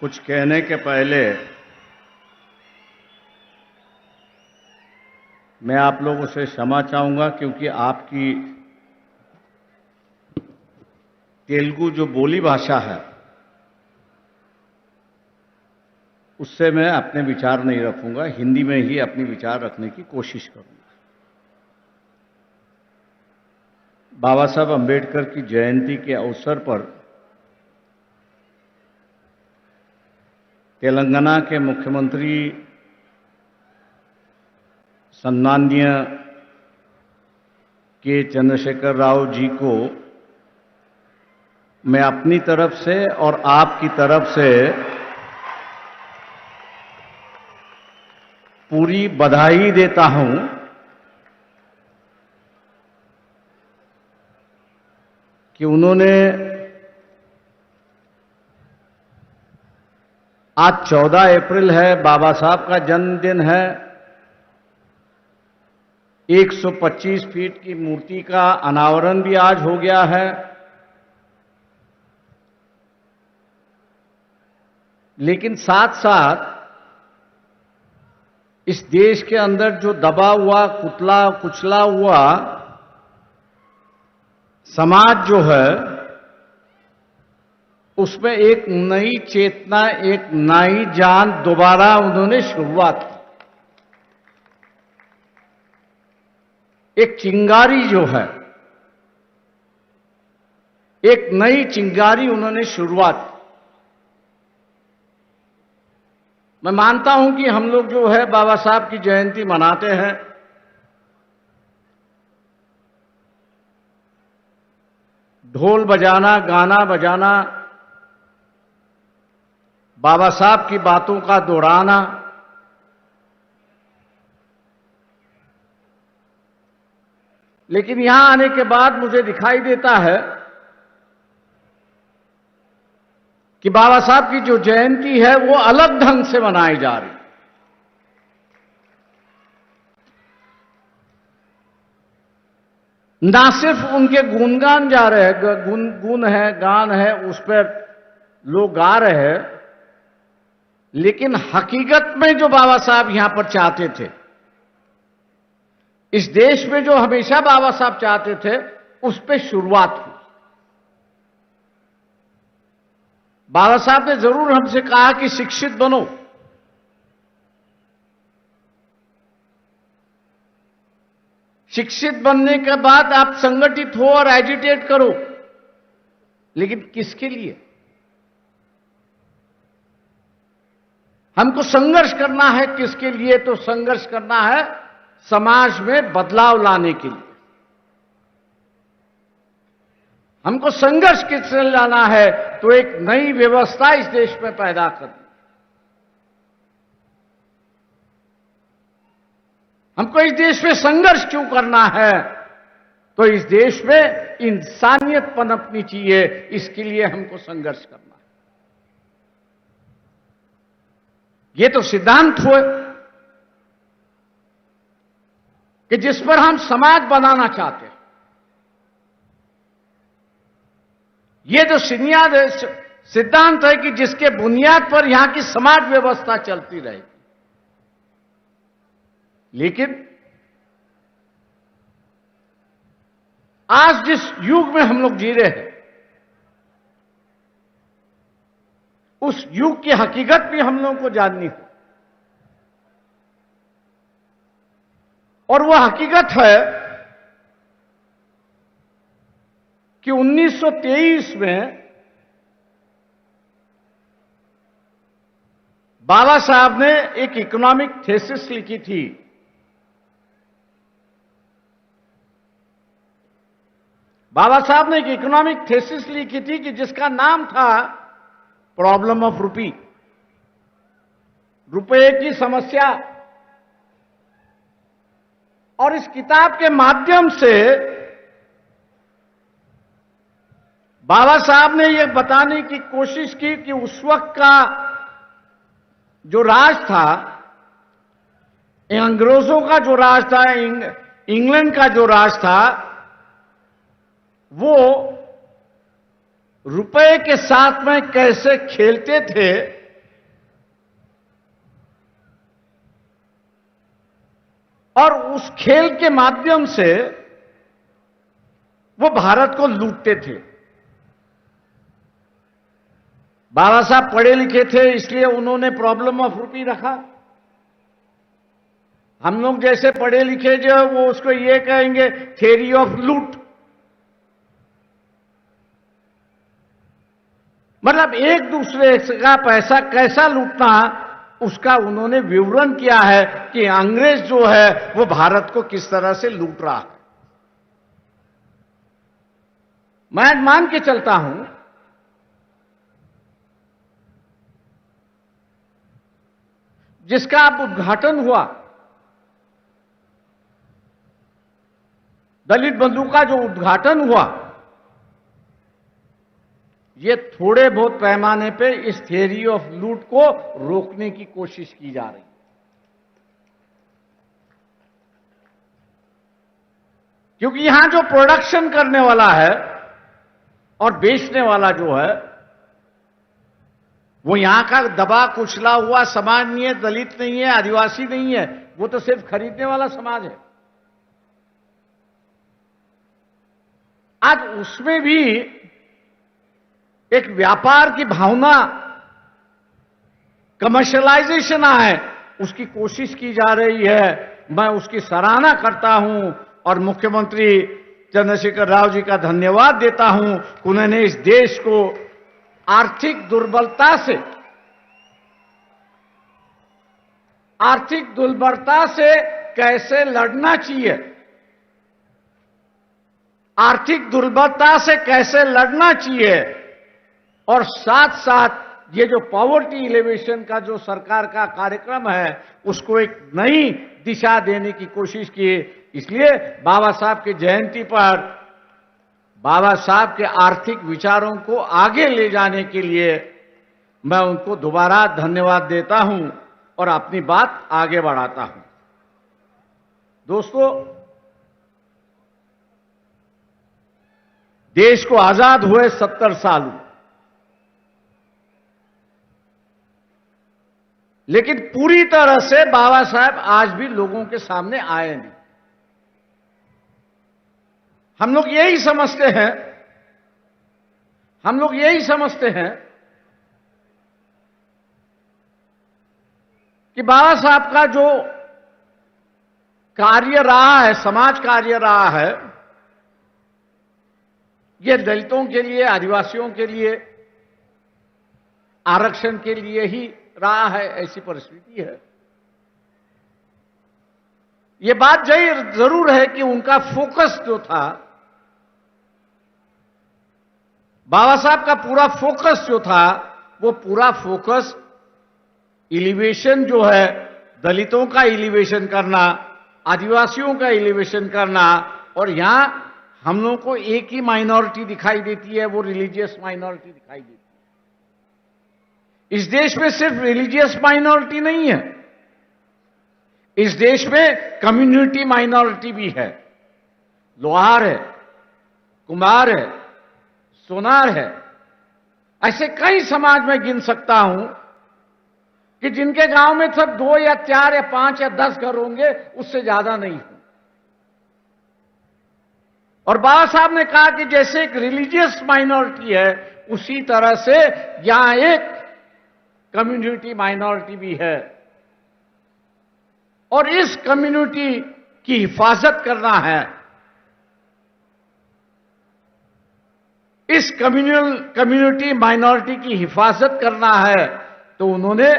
कुछ कहने के पहले मैं आप लोगों से क्षमा चाहूंगा, क्योंकि आपकी तेलुगु जो बोली भाषा है उससे मैं अपने विचार नहीं रखूंगा। हिंदी में ही अपने विचार रखने की कोशिश करूंगा। बाबा साहब अंबेडकर की जयंती के अवसर पर तेलंगाना के मुख्यमंत्री सम्माननीय के चंद्रशेखर राव जी को मैं अपनी तरफ से और आपकी तरफ से पूरी बधाई देता हूं कि उन्होंने आज 14 अप्रैल है, बाबा साहब का जन्मदिन है। 125 फीट की मूर्ति का अनावरण भी आज हो गया है। लेकिन साथ साथ इस देश के अंदर जो दबा हुआ, कुचला हुआ समाज जो है, उसमें एक नई चेतना, एक नई जान दोबारा उन्होंने शुरुआत की। एक चिंगारी जो है, एक नई चिंगारी उन्होंने शुरुआत की। मैं मानता हूं कि हम लोग जो है बाबा साहब की जयंती मनाते हैं, ढोल बजाना, गाना बजाना, बाबा साहब की बातों का दोहराना, लेकिन यहां आने के बाद मुझे दिखाई देता है कि बाबा साहब की जो जयंती है वो अलग ढंग से मनाई जा रही। ना सिर्फ उनके गुणगान जा रहे हैं, गुण है, गान है, उस पर लोग गा रहे हैं, लेकिन हकीकत में जो बाबा साहब यहां पर चाहते थे, इस देश में जो हमेशा बाबा साहब चाहते थे, उस पर शुरुआत हुई। बाबा साहब ने जरूर हमसे कहा कि शिक्षित बनो, शिक्षित बनने के बाद आप संगठित हो और एजिटेट करो, लेकिन किसके लिए? हमको संघर्ष करना है। किसके लिए? तो संघर्ष करना है समाज में बदलाव लाने के लिए। हमको संघर्ष किससे लाना है? तो एक नई व्यवस्था इस देश में पैदा करनी। हमको इस देश में संघर्ष क्यों करना है? तो इस देश में इंसानियत पनपनी चाहिए, इसके लिए हमको संघर्ष करना है। ये तो सिद्धांत हुए कि जिस पर हम समाज बनाना चाहते हैं। ये जो सिद्धांत है कि जिसके बुनियाद पर यहां की समाज व्यवस्था चलती रहेगी। लेकिन आज जिस युग में हम लोग जी रहे हैं, उस युग की हकीकत भी हम लोगों को जाननी हो। और वह हकीकत है कि 1923 में बाबा साहब ने एक इकोनॉमिक थीसिस लिखी थी। बाबा साहब ने एक इकोनॉमिक थीसिस लिखी थी कि जिसका नाम था प्रॉब्लम ऑफ रुपी, रुपए की समस्या। और इस किताब के माध्यम से बाबा साहब ने यह बताने की कोशिश की कि उस वक्त का जो राज था, अंग्रेजों का जो राज था, इंग्लैंड का जो राज था, वो रुपए के साथ में कैसे खेलते थे और उस खेल के माध्यम से वो भारत को लूटते थे। बाबा साहब पढ़े लिखे थे, इसलिए उन्होंने प्रॉब्लम ऑफ रूपी रखा। हम लोग जैसे पढ़े लिखे जो है वो उसको ये कहेंगे थ्योरी ऑफ लूट। मतलब एक दूसरे का पैसा कैसा लूटना, उसका उन्होंने विवरण किया है कि अंग्रेज जो है वो भारत को किस तरह से लूट रहा है। मैं मान के चलता हूं जिसका अब उद्घाटन हुआ, दलित बंधु का जो उद्घाटन हुआ, ये थोड़े बहुत पैमाने पे इस थ्योरी ऑफ लूट को रोकने की कोशिश की जा रही है। क्योंकि यहां जो प्रोडक्शन करने वाला है और बेचने वाला जो है वो यहां का दबा कुचला हुआ समाज नहीं है, दलित नहीं है, आदिवासी नहीं है, वो तो सिर्फ खरीदने वाला समाज है। आज उसमें भी एक व्यापार की भावना, कमर्शियलाइजेशन है, उसकी कोशिश की जा रही है। मैं उसकी सराहना करता हूं और मुख्यमंत्री चंद्रशेखर राव जी का धन्यवाद देता हूं कि उन्होंने इस देश को आर्थिक दुर्बलता से कैसे लड़ना चाहिए, आर्थिक दुर्बलता से कैसे लड़ना चाहिए, और साथ साथ ये जो पॉवर्टी एलिवेशन का जो सरकार का कार्यक्रम है उसको एक नई दिशा देने की कोशिश की। इसलिए बाबा साहब की जयंती पर बाबा साहब के आर्थिक विचारों को आगे ले जाने के लिए मैं उनको दोबारा धन्यवाद देता हूं और अपनी बात आगे बढ़ाता हूं। दोस्तों, देश को आजाद हुए 70 साल हुए, लेकिन पूरी तरह से बाबा साहब आज भी लोगों के सामने आए नहीं। हम लोग यही समझते हैं कि बाबा साहब का जो कार्य रहा है, समाज कार्य रहा है, यह दलितों के लिए, आदिवासियों के लिए, आरक्षण के लिए ही रहा है, ऐसी परिस्थिति है। यह बात जरूर है कि उनका फोकस जो था, बाबा साहब का पूरा फोकस जो था, वो पूरा फोकस एलिवेशन जो है, दलितों का एलिवेशन करना, आदिवासियों का एलिवेशन करना, और यहां हम लोगों को एक ही माइनॉरिटी दिखाई देती है, वो रिलीजियस माइनॉरिटी दिखाई देती है। इस देश में सिर्फ रिलीजियस माइनॉरिटी नहीं है, इस देश में कम्युनिटी माइनॉरिटी भी है। लोहार है, कुम्हार है, सोनार है, ऐसे कई समाज में गिन सकता हूं कि जिनके गांव में सब 2 या 4 या 5 या 10 घर होंगे, उससे ज्यादा नहीं हो। और बाबा साहब ने कहा कि जैसे एक रिलीजियस माइनॉरिटी है, उसी तरह से यहां एक कम्युनिटी माइनॉरिटी भी है, और इस कम्युनिटी की हिफाजत करना है। इस कम्युनिटी माइनॉरिटी की हिफाजत करना है, तो उन्होंने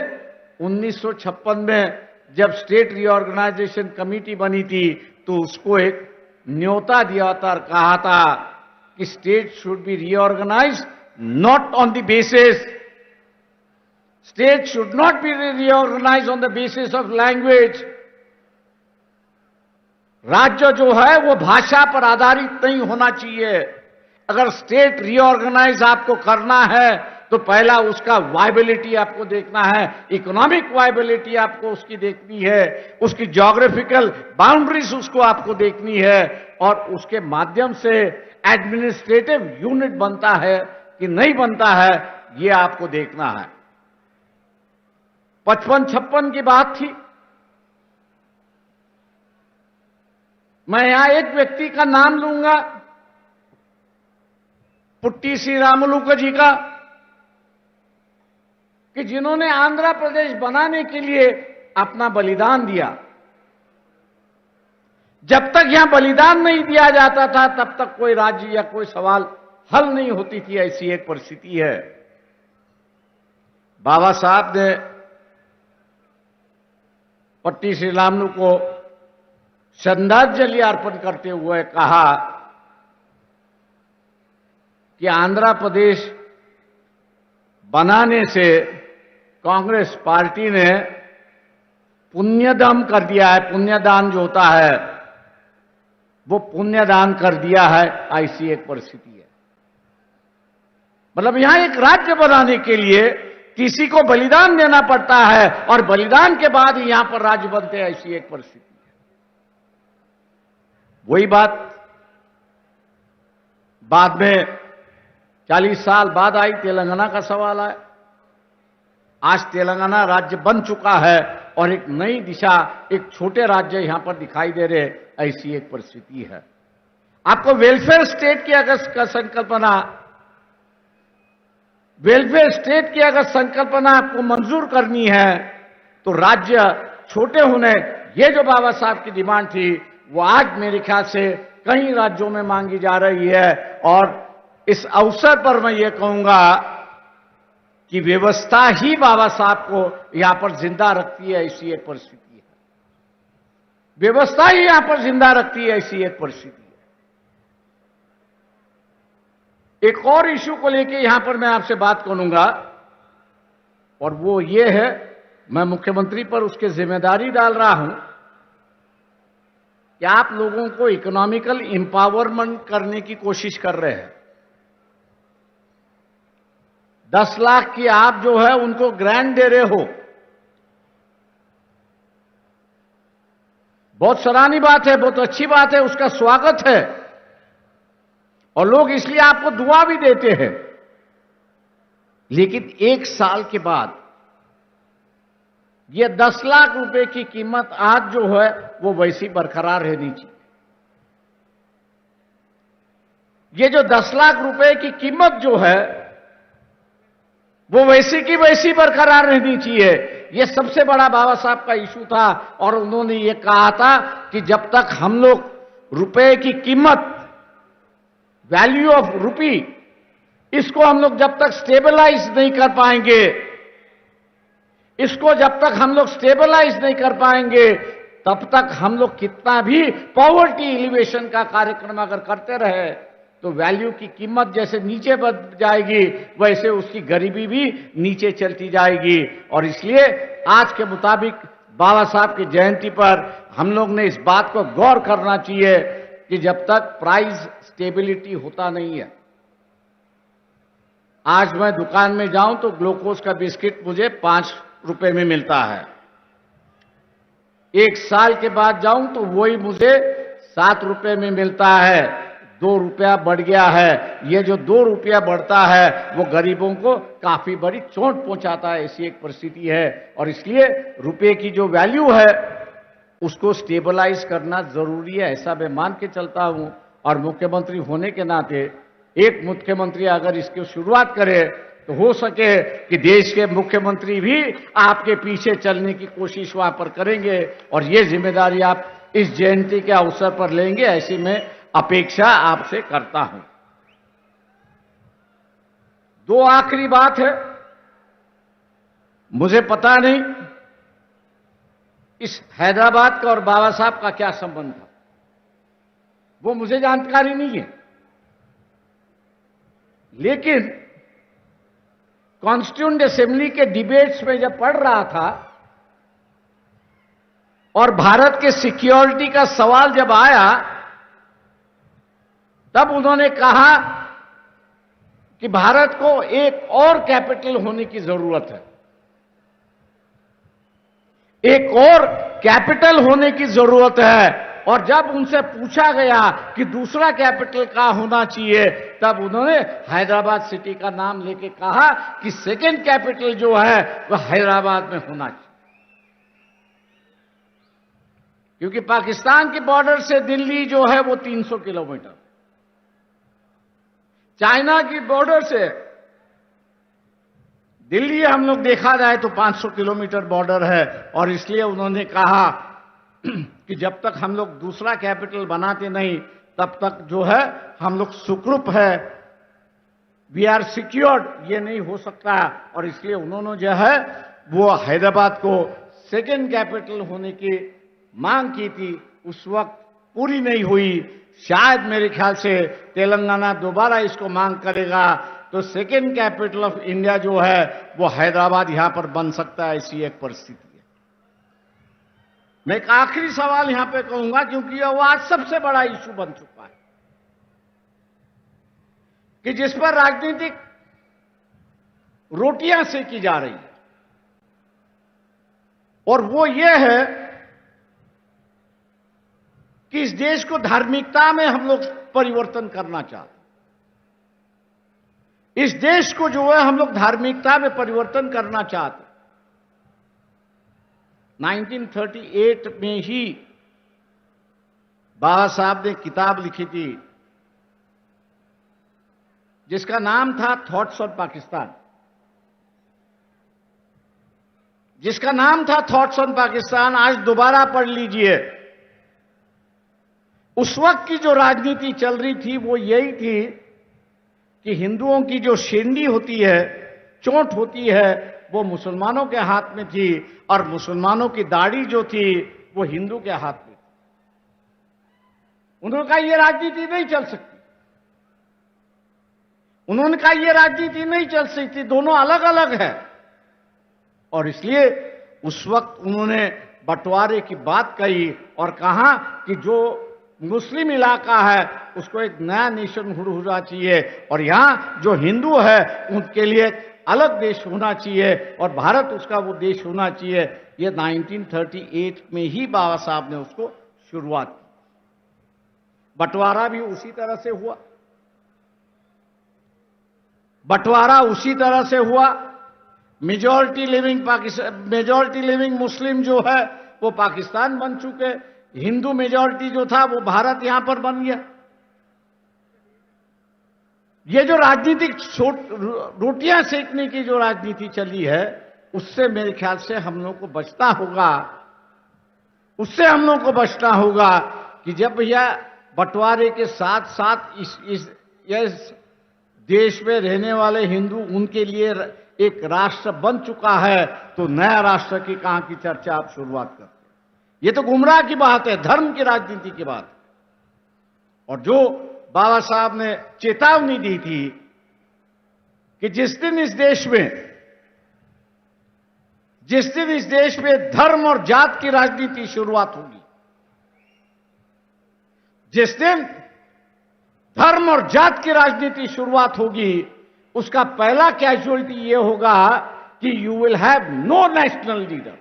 1956 में जब स्टेट रीऑर्गेनाइजेशन कमेटी बनी थी, तो उसको एक न्योता दिया था और कहा था कि state should be reorganised not on the basis, state should not be reorganised on the basis of language. राज्य जो है वो भाषा पर आधारित नहीं होना चाहिए। अगर स्टेट रीऑर्गेनाइज आपको करना है तो पहला उसका वायबिलिटी आपको देखना है, इकोनॉमिक वायबिलिटी आपको उसकी देखनी है, उसकी ज्योग्राफिकल बाउंड्रीज उसको आपको देखनी है, और उसके माध्यम से एडमिनिस्ट्रेटिव यूनिट बनता है कि नहीं बनता है, ये आपको देखना है। 55-56 की बात थी, मैं यहां एक व्यक्ति का नाम लूंगा, पुट्टी श्रीरामुलु जी का, कि जिन्होंने आंध्र प्रदेश बनाने के लिए अपना बलिदान दिया। जब तक यहां बलिदान नहीं दिया जाता था तब तक कोई राज्य या कोई सवाल हल नहीं होती थी, ऐसी एक परिस्थिति है। बाबा साहब ने पट्टी श्रीरामुलु को श्रद्धांजलि अर्पण करते हुए कहा कि आंध्र प्रदेश बनाने से कांग्रेस पार्टी ने पुण्यदान कर दिया है। पुण्यदान जो होता है वो पुण्यदान कर दिया है, ऐसी एक परिस्थिति है। मतलब यहां एक राज्य बनाने के लिए किसी को बलिदान देना पड़ता है और बलिदान के बाद ही यहां पर राज्य बनते हैं, ऐसी एक परिस्थिति है। वही बात बाद में 40 साल बाद आई, तेलंगाना का सवाल आया। आज तेलंगाना राज्य बन चुका है और एक नई दिशा, एक छोटे राज्य यहां पर दिखाई दे रहे, ऐसी एक परिस्थिति है। आपको वेलफेयर स्टेट की अगर संकल्पना, वेलफेयर स्टेट की अगर संकल्पना आपको मंजूर करनी है तो राज्य छोटे होने, ये जो बाबा साहब की डिमांड थी वो आज मेरे ख्याल से कई राज्यों में मांगी जा रही है। और इस अवसर पर मैं ये कहूंगा कि व्यवस्था ही बाबा साहब को यहां पर जिंदा रखती है, ऐसी एक परिस्थिति है। व्यवस्था ही यहां पर जिंदा रखती है, ऐसी एक परिस्थिति है। एक और इश्यू को लेकर यहां पर मैं आपसे बात करूंगा और वो ये है, मैं मुख्यमंत्री पर उसकी जिम्मेदारी डाल रहा हूं कि आप लोगों को इकोनॉमिकल एम्पावरमेंट करने की कोशिश कर रहे हैं। 10 लाख की आप जो है उनको ग्रांट दे रहे हो, बहुत सराहनीय बात है, बहुत अच्छी बात है, उसका स्वागत है और लोग इसलिए आपको दुआ भी देते हैं। लेकिन 1 साल के बाद ये 10 लाख रुपए की कीमत आज जो है वो वैसी बरकरार रहनी चाहिए। ये जो 10 लाख रुपए की कीमत जो है वो वैसी की वैसी बरकरार रहनी चाहिए। ये सबसे बड़ा बाबा साहब का इशू था और उन्होंने ये कहा था कि जब तक हम लोग रुपए की कीमत, वैल्यू ऑफ रुपी, इसको हम लोग जब तक स्टेबलाइज नहीं कर पाएंगे, इसको जब तक हम लोग स्टेबलाइज नहीं कर पाएंगे तब तक हम लोग कितना भी पॉवर्टी एलिवेशन का कार्यक्रम अगर करते रहे तो वैल्यू की कीमत जैसे नीचे बढ़ जाएगी वैसे उसकी गरीबी भी नीचे चलती जाएगी। और इसलिए आज के मुताबिक बाबा साहब की जयंती पर हम लोग ने इस बात को गौर करना चाहिए कि जब तक प्राइस स्टेबिलिटी होता नहीं है, आज मैं दुकान में जाऊं तो ग्लूकोज का बिस्किट मुझे 5 रुपए में मिलता है, 1 साल के बाद जाऊं तो वही मुझे 7 रुपए में मिलता है, 2 रुपया बढ़ गया है। ये जो 2 रुपया बढ़ता है वो गरीबों को काफी बड़ी चोट पहुंचाता है, ऐसी एक परिस्थिति है। और इसलिए रुपए की जो वैल्यू है उसको स्टेबलाइज करना जरूरी है, ऐसा मैं मान के चलता हूं। और मुख्यमंत्री होने के नाते एक मुख्यमंत्री अगर इसकी शुरुआत करे तो हो सके कि देश के मुख्यमंत्री भी आपके पीछे चलने की कोशिश वहां पर करेंगे और ये जिम्मेदारी आप इस जयंती के अवसर पर लेंगे, ऐसी मैं अपेक्षा आपसे करता हूं। 2 आखिरी बात है, मुझे पता नहीं इस हैदराबाद का और बाबा साहब का क्या संबंध था, वो मुझे जानकारी नहीं है। लेकिन कॉन्स्टिट्यूएंट असेंबली के डिबेट्स में जब पढ़ रहा था और भारत के सिक्योरिटी का सवाल जब आया तब उन्होंने कहा कि भारत को एक और कैपिटल होने की जरूरत है, एक और कैपिटल होने की जरूरत है। और जब उनसे पूछा गया कि दूसरा कैपिटल कहां होना चाहिए तब उन्होंने हैदराबाद सिटी का नाम लेके कहा कि सेकंड कैपिटल जो है वह हैदराबाद में होना चाहिए। क्योंकि पाकिस्तान की बॉर्डर से दिल्ली जो है वो 300 किलोमीटर, चाइना की बॉर्डर से दिल्ली हम लोग देखा जाए तो 500 किलोमीटर बॉर्डर है। और इसलिए उन्होंने कहा कि जब तक हम लोग दूसरा कैपिटल बनाते नहीं तब तक जो है हम लोग सुखरूप है, वी आर सिक्योर्ड, ये नहीं हो सकता। और इसलिए उन्होंने जो है वो हैदराबाद को सेकेंड कैपिटल होने की मांग की थी, उस वक्त पूरी नहीं हुई। शायद मेरे ख्याल से तेलंगाना दोबारा इसको मांग करेगा तो सेकेंड कैपिटल ऑफ इंडिया जो है वो हैदराबाद यहां पर बन सकता है, ऐसी एक परिस्थिति है। मैं एक आखिरी सवाल यहां पे कहूंगा, क्योंकि यह आज सबसे बड़ा इशू बन चुका है कि जिस पर राजनीतिक रोटियां सेकी जा रही है, और वो ये है कि इस देश को धार्मिकता में हम लोग परिवर्तन करना चाहते हैं। इस देश को जो है हम लोग धार्मिकता में परिवर्तन करना चाहते हैं। 1938 में ही बाबा साहब ने किताब लिखी थी जिसका नाम था थॉट्स ऑन पाकिस्तान, जिसका नाम था थॉट्स ऑन पाकिस्तान। आज दोबारा पढ़ लीजिए। उस वक्त की जो राजनीति चल रही थी वो यही थी कि हिंदुओं की जो शेंडी होती है, चोट होती है, वो मुसलमानों के हाथ में थी, और मुसलमानों की दाढ़ी जो थी वो हिंदू के हाथ में थी। उन्होंने कहा ये राजनीति नहीं चल सकती, उन्होंने कहा ये राजनीति नहीं चल सकती, दोनों अलग अलग है। और इसलिए उस वक्त उन्होंने बंटवारे की बात कही और कहा कि जो मुस्लिम इलाका है उसको एक नया नेशनहुड होना चाहिए, और यहां जो हिंदू है उनके लिए अलग देश होना चाहिए, और भारत उसका वो देश होना चाहिए। ये 1938 में ही बाबा साहब ने उसको शुरुआत की। बंटवारा भी उसी तरह से हुआ, बंटवारा उसी तरह से हुआ। मेजॉरिटी लिविंग मुस्लिम जो है वो पाकिस्तान बन चुके, हिंदू मेजॉरिटी जो था वो भारत यहां पर बन गया। ये जो राजनीतिक रोटियां सेकने की जो राजनीति चली है उससे मेरे ख्याल से हम लोग को बचना होगा, उससे हम लोग को बचना होगा कि जब यह बंटवारे के साथ साथ इस देश में रहने वाले हिंदू उनके लिए एक राष्ट्र बन चुका है तो नया राष्ट्र की कहां की चर्चा आप शुरुआत करते हैं। ये तो गुमराह की बात है, धर्म की राजनीति की बात है। और जो बाबा साहब ने चेतावनी दी थी कि जिस दिन इस देश में धर्म और जात की राजनीति शुरुआत होगी, जिस दिन धर्म और जात की राजनीति शुरुआत होगी, उसका पहला कैजुअलिटी यह होगा कि you will have no national leader.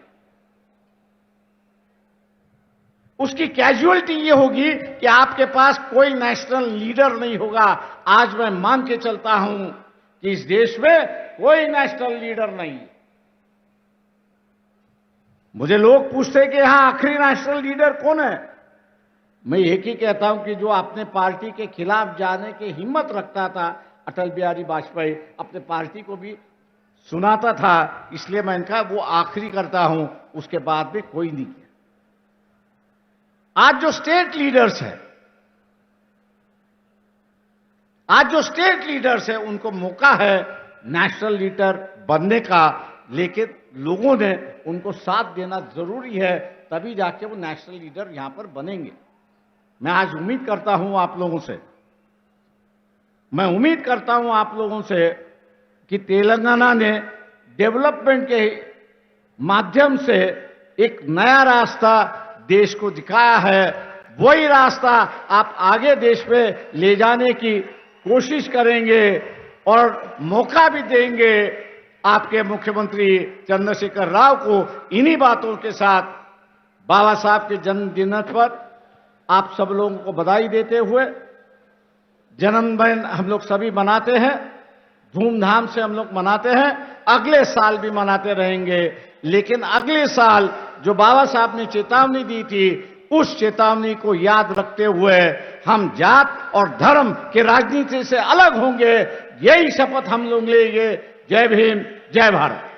उसकी कैजुअलिटी यह होगी कि आपके पास कोई नेशनल लीडर नहीं होगा। आज मैं मान के चलता हूं कि इस देश में कोई नेशनल लीडर नहीं। मुझे लोग पूछते हैं कि यहां आखिरी नेशनल लीडर कौन है। मैं एक ही कहता हूं कि जो अपने पार्टी के खिलाफ जाने की हिम्मत रखता था, अटल बिहारी वाजपेयी अपने पार्टी को भी सुनाता था, इसलिए मैं इनका वो आखिरी करता हूं, उसके बाद भी कोई नहीं किया। आज जो स्टेट लीडर्स है उनको मौका है नेशनल लीडर बनने का, लेकिन लोगों ने उनको साथ देना जरूरी है, तभी जाके वो नेशनल लीडर यहां पर बनेंगे। मैं आज उम्मीद करता हूं आप लोगों से कि तेलंगाना ने डेवलपमेंट के माध्यम से एक नया रास्ता देश को दिखाया है। वही रास्ता आप आगे देश में ले जाने की कोशिश करेंगे और मौका भी देंगे आपके मुख्यमंत्री चंद्रशेखर राव को। इन्हीं बातों के साथ बाबा साहब के जन्मदिन पर आप सब लोगों को बधाई देते हुए, जन्मदिन हम लोग सभी मनाते हैं, धूमधाम से हम लोग मनाते हैं, अगले साल भी मनाते रहेंगे। लेकिन अगले साल जो बाबा साहब ने चेतावनी दी थी उस चेतावनी को याद रखते हुए हम जात और धर्म के राजनीति से अलग होंगे, यही शपथ हम लोग लेंगे। जय भीम, जय भारत।